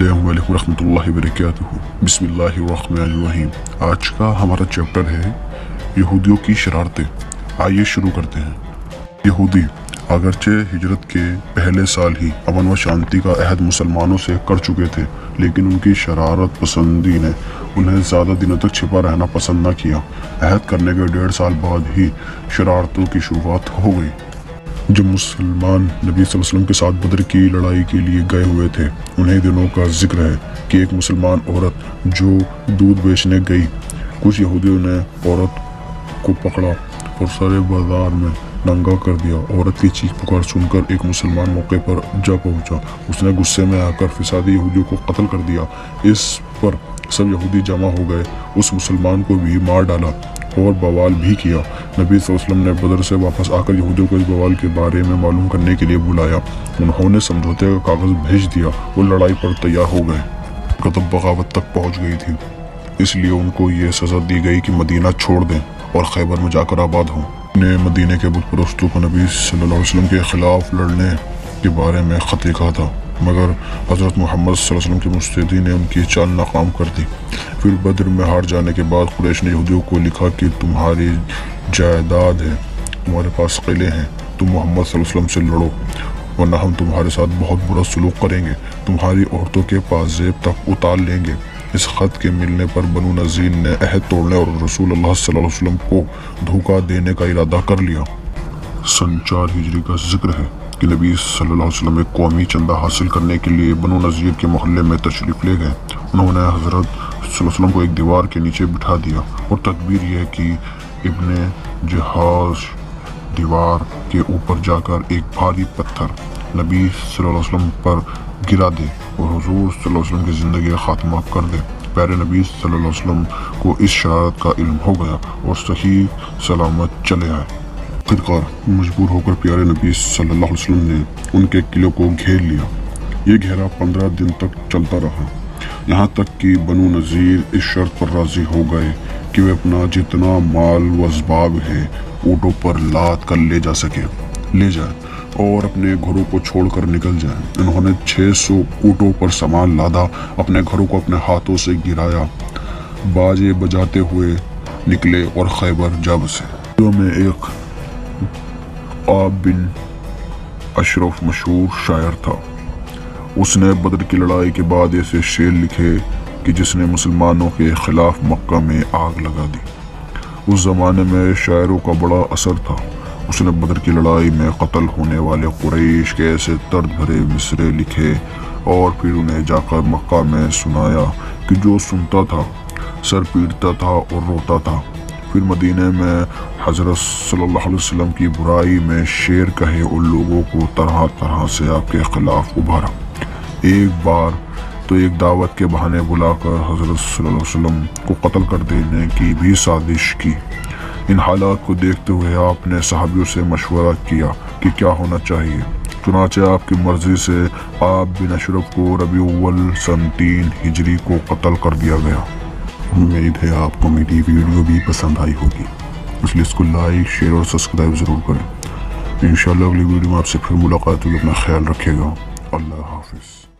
السلام علیکم ورحمۃ اللہ وبرکاتہ۔ بسم اللہ الرحمن الرحیم۔ آج کا ہمارا چیپٹر ہے یہودیوں کی شرارتیں۔ آئیے شروع کرتے ہیں۔ یہودی اگرچہ ہجرت کے پہلے سال ہی امن و شانتی کا عہد مسلمانوں سے کر چکے تھے، لیکن ان کی شرارت پسندی نے انہیں زیادہ دنوں تک چھپا رہنا پسند نہ کیا۔ عہد کرنے کے 1.5 سال بعد ہی شرارتوں کی شروعات ہو گئی۔ جب مسلمان نبی صلی اللہ علیہ وسلم کے ساتھ بدر کی لڑائی کے لیے گئے ہوئے تھے، انہیں دنوں کا ذکر ہے کہ ایک مسلمان عورت جو دودھ بیچنے گئی، کچھ یہودیوں نے عورت کو پکڑا اور سارے بازار میں ننگا کر دیا۔ عورت کی چیخ پکار سن کر ایک مسلمان موقع پر جا پہنچا۔ اس نے غصے میں آ کر فسادی یہودیوں کو قتل کر دیا۔ اس پر سب یہودی جمع ہو گئے، اس مسلمان کو بھی مار ڈالا اور بوال بھی کیا۔ نبی صلی اللہ علیہ وسلم نے بدر سے واپس آ کر یہودیوں کو اس بوال کے بارے میں معلوم کرنے کے لیے بلایا۔ انہوں نے سمجھوتے کا کاغذ بھیج دیا اور لڑائی پر تیار ہو گئے۔ کتب بغاوت تک پہنچ گئی تھی، اس لیے ان کو یہ سزا دی گئی کہ مدینہ چھوڑ دیں اور خیبر میں جا کر آباد ہوں۔ نے مدینہ کے بت پرستوں کو نبی صلی اللہ علیہ وسلم کے خلاف لڑنے کے بارے میں خط لکھا تھا، مگر حضرت محمد صلی اللہ علیہ وسلم کے مستعدی نے ان کی چال ناکام کر دی۔ پھر بدر میں ہار جانے کے بعد قریش نے یہودیوں کو لکھا کہ تمہاری جائیداد ہے، تمہارے پاس قلعے ہیں، تم محمد صلی اللہ علیہ وسلم سے لڑو ورنہ ہم تمہارے ساتھ بہت برا سلوک کریں گے، تمہاری عورتوں کے پازیب تک اتار لیں گے۔ اس خط کے ملنے پر بنو نذیر نے عہد توڑنے اور رسول اللہ صلی اللہ علیہ وسلم کو دھوکہ دینے کا ارادہ کر لیا۔ سن 4 ہجری کا ذکر ہے کہ نبی صلی اللہ علیہ وسلم ایک قومی چندہ حاصل کرنے کے لیے بنو نذیر کے محلے میں تشریف لے گئے۔ انہوں نے حضرت صلی اللہ علیہ وسلم کو ایک دیوار کے نیچے بٹھا دیا اور تدبیر یہ کی ابن جہاز دیوار کے اوپر جا کر ایک بھاری پتھر نبی صلی اللہ علیہ وسلم پر گرا دے اور حضور صلی اللہ علیہ وسلم کی زندگی کا خاتمہ کر دے۔ پیارے نبی صلی اللہ علیہ وسلم کو اس شرارت کا علم ہو گیا اور صحیح سلامت چلے آئے۔ آخرکار مجبور ہو کر پیارے نبی صلی اللہ علیہ وسلم نے ان کے قلعے کو گھیر لیا۔ یہ گھیرا 15 دن تک چلتا رہا، یہاں تک کہ بنو نذیر اس شرط پر راضی ہو گئے کہ وہ اپنا جتنا مال و اسباب ہے اونٹوں پر لاد کر لے جائیں اور اپنے گھروں کو چھوڑ کر نکل جائیں۔ انہوں نے 600 اونٹوں پر سامان لادا، اپنے گھروں کو اپنے ہاتھوں سے گرایا، باجے بجاتے ہوئے نکلے اور خیبر جا بسے۔ میں ایک عاب بن اشرف مشہور شاعر تھا۔ اس نے بدر کی لڑائی کے بعد ایسے شعر لکھے کہ جس نے مسلمانوں کے خلاف مکہ میں آگ لگا دی۔ اس زمانے میں شاعروں کا بڑا اثر تھا۔ اس نے بدر کی لڑائی میں قتل ہونے والے قریش کے ایسے درد بھرے مصرعے لکھے اور پھر انہیں جا کر مکہ میں سنایا کہ جو سنتا تھا سر پیٹتا تھا اور روتا تھا۔ پھر مدینہ میں حضرت صلی اللہ علیہ وسلم کی برائی میں شعر کہے اور لوگوں کو طرح طرح سے آپ کے خلاف ابھارا۔ ایک بار تو ایک دعوت کے بہانے بلا کر حضرت صلی اللہ علیہ وسلم کو قتل کر دینے کی بھی سازش کی۔ ان حالات کو دیکھتے ہوئے آپ نے صحابیوں سے مشورہ کیا کہ کیا ہونا چاہیے۔ چنانچہ آپ کی مرضی سے عاب بن اشرف کو ربیع الاول سن 3 ہجری کو قتل کر دیا گیا۔ امید ہے آپ کو میری ویڈیو بھی پسند آئی ہوگی، اس لیے اس کو لائک، شیئر اور سبسکرائب ضرور کریں۔ انشاءاللہ اگلی ویڈیو میں آپ سے پھر ملاقات ہوگی۔ اپنا خیال رکھیے گا۔ اللہ حافظ۔